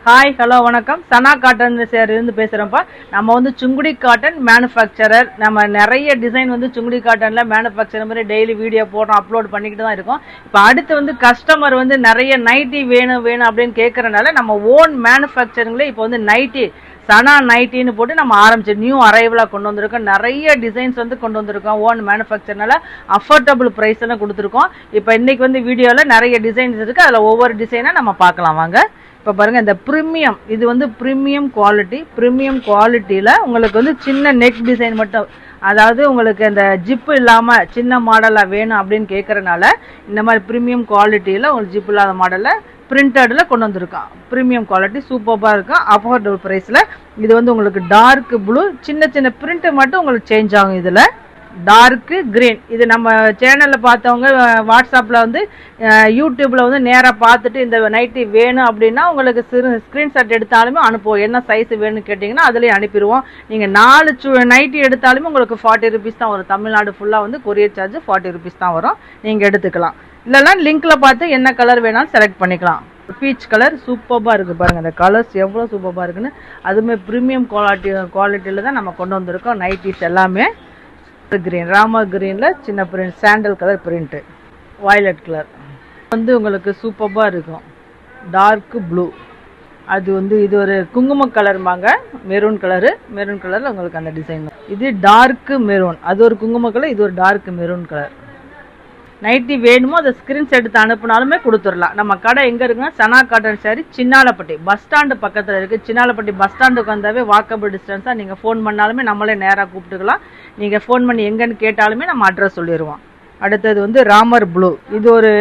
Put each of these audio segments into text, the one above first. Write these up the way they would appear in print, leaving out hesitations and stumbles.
Hi hello வணக்கம். சனா cotton சேரிலிருந்து பேசுகிறோம்ப்பா. நம்ம வந்து சுங்குடி காட்டன் மேனுஃபேக்சரர். நம்ம நிறைய டிசைன் வந்து சுங்குடி காட்டனில் மேனுஃபேக்சர் மாதிரி டெய்லி வீடியோ போடுறோம், அப்லோட் பண்ணிக்கிட்டு தான் இருக்கோம். இப்போ அடுத்து வந்து கஸ்டமர் வந்து நிறைய நைட்டி வேணும் அப்படின்னு கேட்குறனால நம்ம ஓன் மேனுஃபேக்சரிங்லேயே இப்போ வந்து நைட்டி சனா நைட்டின்னு போட்டு நம்ம ஆரம்பிச்சு நியூ அரைவலாக கொண்டு வந்திருக்கோம். நிறைய டிசைன்ஸ் வந்து கொண்டு வந்திருக்கோம். ஓன் மேனுஃபேக்சர்னால அஃபோர்டபுள் ப்ரைஸ் எல்லாம் கொடுத்துருக்கோம். இப்போ இன்னைக்கு வந்து வீடியோவில் நிறைய டிசைன்ஸ் இருக்குது. அதில் ஒவ்வொரு டிசைனாக நம்ம பார்க்கலாம் வாங்க. இப்போ பாருங்கள், இந்த ப்ரீமியம், இது வந்து ப்ரீமியம் குவாலிட்டியில் உங்களுக்கு வந்து சின்ன நெக் டிசைன் மட்டும், அதாவது உங்களுக்கு இந்த ஜிப்பு இல்லாமல் சின்ன மாடலாக வேணும் அப்படின்னு கேட்குறனால இந்த மாதிரி ப்ரீமியம் குவாலிட்டியில் உங்களுக்கு ஜிப் இல்லாத மாடலில் பிரிண்டடில் கொண்டு வந்திருக்கோம். ப்ரீமியம் குவாலிட்டி சூப்பராக இருக்கும், அஃபோர்டபுள் ப்ரைஸில். இது வந்து உங்களுக்கு டார்க் ப்ளூ, சின்ன சின்ன பிரிண்ட்டு மட்டும் உங்களுக்கு சேஞ்ச் ஆகும். இதில் டார்க்கு கிரீன். இது நம்ம சேனலில் பார்த்தவங்க வாட்ஸ்அப்பில் வந்து யூடியூப்பில் வந்து நேராக பார்த்துட்டு இந்த நைட்டி வேணும் அப்படின்னா உங்களுக்கு ஸ்க்ரீன்ஷாட் எடுத்தாலுமே அனுப்புவோம். என்ன சைஸ் வேணும்னு கேட்டிங்கன்னா அதுலேயே அனுப்பிடுவோம். நீங்கள் 4 நைட்டி எடுத்தாலுமே உங்களுக்கு 40 ருபீஸ் தான் வரும். தமிழ்நாடு ஃபுல்லாக வந்து கொரியர் சார்ஜ் 40 ருபீஸ் தான் வரும். நீங்கள் எடுத்துக்கலாம். இல்லைன்னா லிங்க்கில் பார்த்து என்ன கலர் வேணாலும் செலக்ட் பண்ணிக்கலாம். பீச் கலர் சூப்பராக இருக்குது பாருங்கள். அந்த கலர்ஸ் எவ்வளோ சூப்பராக இருக்குன்னு. அதுவுமே ப்ரீமியம் குவாலிட்டியில் தான் நம்ம கொண்டு வந்திருக்கோம். நைட்டிஸ் எல்லாமே கிரீன், ராமர் கிரீனில் சின்ன print, sandal colour print, violet colour வந்து உங்களுக்கு சூப்பராக இருக்கும். டார்க்கு ப்ளூ, அது வந்து இது ஒரு குங்கும கலர்பாங்க, மெரூன் கலரில் உங்களுக்கு அந்த டிசைன். இது டார்க்கு மெரூன், அது ஒரு குங்கும கலர், இது ஒரு டார்க்கு மெரூன் கலர். நைட்டி வேணுமோ அதை ஸ்க்ரீன்ஷாட் எடுத்து அனுப்புனாலுமே கொடுத்துடலாம். நம்ம கடை எங்கே இருக்குன்னா Sana cotton sari, Chinnalapatti bus stand பக்கத்தில் இருக்குது. சின்னாலப்பட்டி பஸ் ஸ்டாண்டுக்கு வந்தாவே வாக்கபிள் டிஸ்டன்ஸாக நீங்கள் ஃபோன் பண்ணாலுமே நம்மளே நேராக கூப்பிட்டுக்கலாம். நீங்கள் ஃபோன் பண்ணி எங்கன்னு கேட்டாலுமே நம்ம அட்ரஸ் சொல்லிடுவோம். அடுத்தது வந்து ராமர் ப்ளூ, இது ஒரு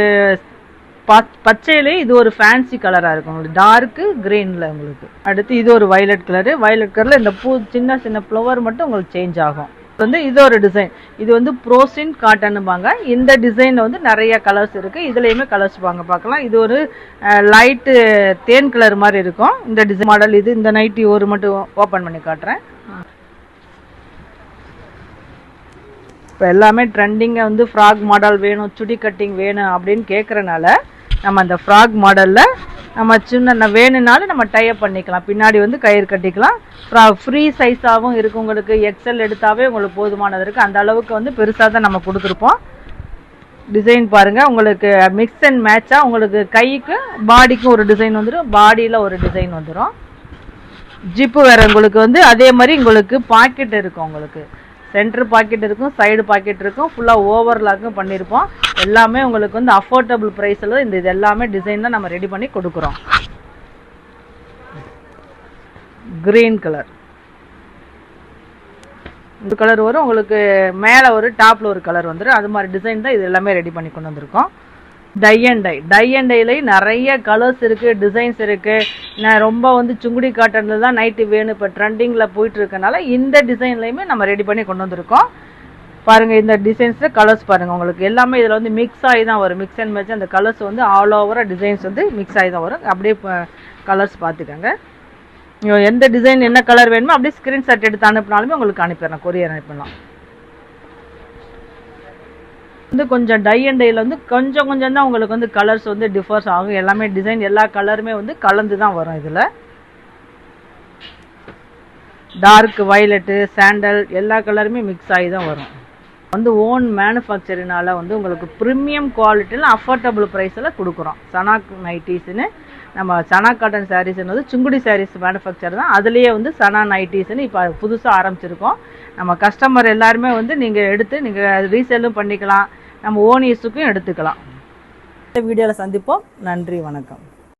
பச்சையிலே இது ஒரு ஃபேன்சி கலராக இருக்கும் உங்களுக்கு, டார்க்கு கிரீனில் உங்களுக்கு. அடுத்து இது ஒரு வயலட் கலரில் இந்த பூ சின்ன சின்ன ஃப்ளவர் மட்டும் உங்களுக்கு சேஞ்ச் ஆகும். வந்து இது ஒரு டிசைன், இது வந்து ப்ரோசின் காட்டன்பாங்க. இந்த டிசைனில் வந்து நிறைய கலர்ஸ் இருக்குது. இதுலேயுமே கலர்ஸ் வாங்க பார்க்கலாம். இது ஒரு லைட்டு தேன் கலர் மாதிரி இருக்கும் இந்த டிசைன் மாடல். இது இந்த நைட்டி ஒரு மட்டும் ஓப்பன் பண்ணி காட்டுறேன். இப்போ எல்லாமே ட்ரெண்டிங்காக வந்து ஃப்ராக் மாடல் வேணும், சுடி கட்டிங் வேணும் அப்படின்னு கேட்குறனால நம்ம அந்த ஃப்ராக் மாடலில் நம்ம சின்ன வேணும்னாலும் நம்ம டைப் பண்ணிக்கலாம். பின்னாடி வந்து கயிறு கட்டிக்கலாம். ஃப்ரீ சைஸாகவும் இருக்குது உங்களுக்கு. எக்ஸல் எடுத்தாவே உங்களுக்கு போதுமானது இருக்குது. அந்த அளவுக்கு வந்து பெருசாக தான் நம்ம கொடுத்துருப்போம். டிசைன் பாருங்கள், உங்களுக்கு மிக்ஸ் அண்ட் மேட்சாக உங்களுக்கு கைக்கு பாடிக்கும் ஒரு டிசைன் வந்துடும், பாடியில் ஒரு டிசைன் வந்துடும். ஜிப்பு வேறு உங்களுக்கு வந்து அதே மாதிரி உங்களுக்கு பாக்கெட் இருக்கும். உங்களுக்கு சென்டர் பாக்கெட் இருக்கும், சைடு பாக்கெட் இருக்கும், ஃபுல்லாக ஓவர்லாக்கும் பண்ணியிருப்போம். எல்லாமே உங்களுக்கு வந்து அஃபோர்டபுள் ப்ரைஸில் இது எல்லாமே டிசைன் தான் நம்ம ரெடி பண்ணி கொடுக்குறோம். கிரீன் கலர், இந்த கலர் வரும் உங்களுக்கு. மேலே ஒரு டாப்பில் ஒரு கலர் வந்துடும். அது மாதிரி டிசைன் தான் இது எல்லாமே ரெடி பண்ணி கொண்டு வந்திருக்கோம். டை அண்ட் டைலையும் நிறைய கலர்ஸ் இருக்குது, டிசைன்ஸ் இருக்குது. நான் ரொம்ப வந்து சுங்குடி காட்டனில் தான் நைட்டு வேணும் இப்போ ட்ரெண்டிங்கில் போயிட்டு இருக்கனால இந்த டிசைன்லையுமே நம்ம ரெடி பண்ணி கொண்டு வந்திருக்கோம். பாருங்கள், இந்த டிசைன்ஸில் கலர்ஸ் பாருங்கள் உங்களுக்கு. எல்லாமே இதில் வந்து மிக்ஸ் ஆகி தான் வரும், மிக்ஸ் அண்ட் மேட்ச். அந்த கலர்ஸ் வந்து ஆல் ஓவராக டிசைன்ஸ் வந்து மிக்ஸ் ஆகி தான் வரும். அப்படியே கலர்ஸ் பார்த்துக்கோங்க. எந்த டிசைன் என்ன கலர் வேணுமோ அப்படியே ஸ்க்ரீன்ஷாட் எடுத்து அனுப்பினாலுமே உங்களுக்கு அனுப்பிடலாம், கொரியர் அனுப்பிடலாம். வந்து கொஞ்சம் டை அண்ட் டையில் வந்து கொஞ்சம் தான் உங்களுக்கு வந்து கலர்ஸ் வந்து டிஃபர்ஸ் ஆகும். எல்லாமே டிசைன் எல்லா கலருமே வந்து கலந்து தான் வரும். இதில் டார்க் வயலட்டு, சாண்டல் எல்லா கலருமே மிக்ஸ் ஆகி தான் வரும். வந்து ஓன் மேனுஃபேக்சரினால வந்து உங்களுக்கு ப்ரீமியம் குவாலிட்டியில் அஃபோர்டபுள் ப்ரைஸில் கொடுக்குறோம். சனா நைட்டிஸ்ன்னு நம்ம சனா காட்டன் சாரீஸ்ன்னு வந்து சுங்குடி சாரீஸ் மேனுஃபேக்சர் தான். அதுலேயே வந்து சனா நைட்டிஸ்ன்னு இப்போ புதுசாக ஆரம்பிச்சிருக்கோம். நம்ம கஸ்டமர் எல்லாருமே வந்து நீங்கள் எடுத்து நீங்கள் ரீசேலும் பண்ணிக்கலாம், நம்ம ஓன் யூஸுக்கும் எடுத்துக்கலாம். இந்த வீடியோவில் சந்திப்போம். நன்றி, வணக்கம்.